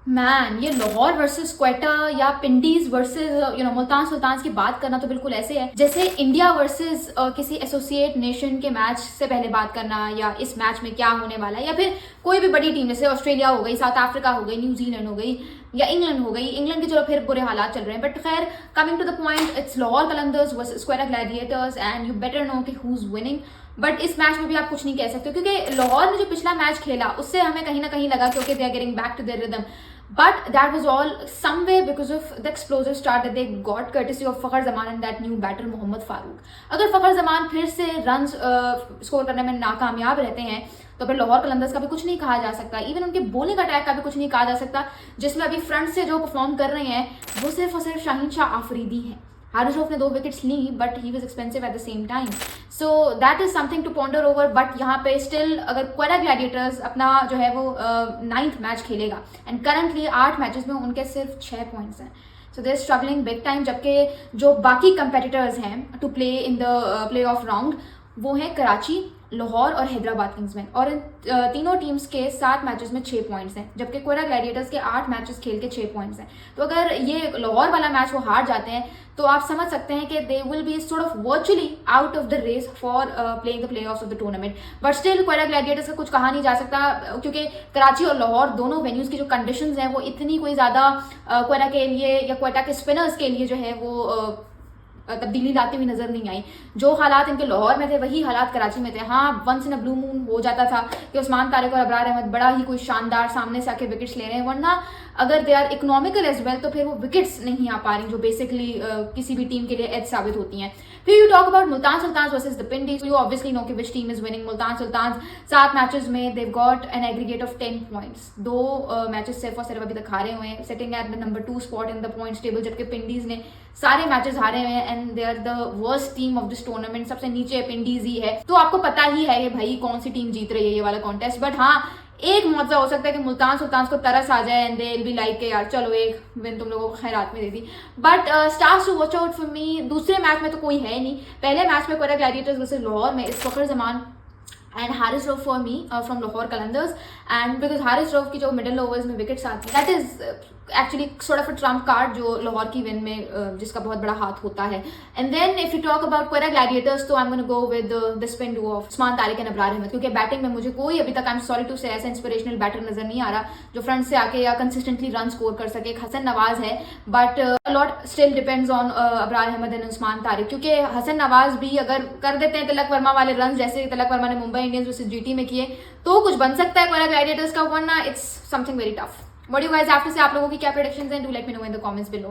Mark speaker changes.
Speaker 1: Man, ये Lahore versus Quetta या पिंडीज versus Multan Sultan की बात करना तो बिल्कुल ऐसे है जैसे इंडिया वर्सेस किसी एसोसिएट नेशन के मैच से पहले बात करना, या इस मैच में क्या होने वाला है, या फिर कोई भी बड़ी टीम जैसे ऑस्ट्रेलिया हो गई, साउथ अफ्रीका हो गई, न्यूजीलैंड हो गई, या इंग्लैंड हो गई। इंग्लैंड के चलो फिर बुरे हालात चल रहे हैं, बट खैर coming to the point, it's Lahore Qalandars versus Quetta gladiators and you better know कि हु इज विनिंग। बट इस मैच में भी आप कुछ नहीं कह सकते क्योंकि लाहौर ने जो पिछला मैच खेला उससे हमें कहीं ना कहीं लगा कि okay they are getting back to their rhythm, but that was all somewhere because of the explosive start that they got courtesy of Fakhar Zaman and that new batter Mohammad Farooq. अगर फखर जमान फिर से रन स्कोर करने में नाकामयाब रहते हैं तो फिर लाहौर कलंदर्स का भी कुछ नहीं कहा जा सकता, इवन उनके बॉलिंग अटैक का भी कुछ नहीं कहा जा सकता, जिसमें अभी फ्रंट से जो परफॉर्म कर रहे हैं वो सिर्फ और सिर्फ शाहीन शाह आफरीदी हैं। हारिस रऊफ ने 2 विकेट्स ली but he was expensive at the same time, so that is something to ponder over. But यहाँ पे स्टिल अगर क्वेटा ग्लैडिएटर्स अपना जो है वो 9th मैच खेलेगा एंड करंटली 8 मैचेस में उनके सिर्फ 6 पॉइंट्स हैं, so they are struggling big time. जबकि जो बाकी कंपेटिटर्स हैं to play in the play off round वो हैं कराची, लाहौर और हैदराबाद किंग्समैन, और इन तीनों टीम्स के 7 मैचेस में 6 पॉइंट्स हैं, जबकि क्वेटा ग्लैडिएटर्स के 8 मैचेस खेल के 6 पॉइंट्स हैं। तो अगर ये लाहौर वाला मैच वो हार जाते हैं तो आप समझ सकते हैं कि they will be sort of virtually out of the race for playing the play off the tournament. But still Quetta gladiators का कुछ कहा नहीं जा सकता क्योंकि कराची और लाहौर दोनों वेन्यूज की जो कंडीशंस हैं वो इतनी कोई ज़्यादा क्वेटा के लिए या क्वेटा के स्पिनर्स के लिए जो है वो तब्दीली लाती हुई नजर नहीं आई। जो हालात इनके लाहौर में थे वही हालात कराची में थे। हाँ, once in a blue moon हो जाता था कि उस्मान तारिक और अबरार अहमद बड़ा ही कोई शानदार सामने से आके विकेट्स ले रहे हैं, वरना अगर they are economical as well तो फिर वो विकेट्स नहीं आ पा रही जो बेसिकली किसी भी टीम के लिए एज साबित होती हैं। फिर you talk about Multan Sultan versus the Pindiz, you obviously know कि which team is winning. Multan Sultan 7 matches में they've got an aggregate of 10 points, 2 matches सिर्फ और सिर्फ अभी तक हारे हुए हैं, sitting at the number 2 spot in the points table, जबकि पिंडीज ने सारे मैचेस हारे हुए हैं and they are the worst team of this tournament. सबसे नीचे पिंडीज ही है, तो आपको पता ही है कि भाई कौन सी टीम जीत रही है ये वाला कॉन्टेस्ट। बट हाँ, एक मौका हो सकता है कि मुल्तान सुल्तान को तरस आ जाए and they will be like के यार चलो एक विन तुम लोगों को खैरात में दे दी। But stars to watch out for me, दूसरे मैच में तो कोई है नहीं। पहले मैच में क्वेटा ग्लैडिएटर्स वर्सेस लाहौर में इस Fakhar Zaman and Haris Rauf for me from Lahore Qalandars, and because Haris Rauf की जो मिडिल ओवर्स में विकेट्स आती है that is actually sort of a trump card जो लाहौर की विन में जिसका बहुत बड़ा हाथ होता है। And then if you talk about Quetta gladiators तो I am gonna go with the spin duo of Usman Tariq and Abrar Ahmad, क्योंकि बैटिंग में मुझे कोई अभी तक आई एम सॉरी टू से ऐसा इंस्पिरेशनल बैटर नजर नहीं आ रहा जो फ्रंट से आके या कंसिस्टेंटली रन स्कोर कर सके। हसन नवाज है but lot still depends on Abrar Ahmed and Usman Tariq, क्योंकि हसन नवाज भी अगर कर देते हैं तिलक वर्मा वाले रन जैसे तिलक वर्मा ने मुंबई इंडियंस वर्सेस जीटी में किए तो कुछ बन सकता है क्वेटा ग्लैडिएटर्स का, वरना it's something very tough. What do you guys have to say? आप लोगों की क्या predictions हैं? Do let me know in the comments below.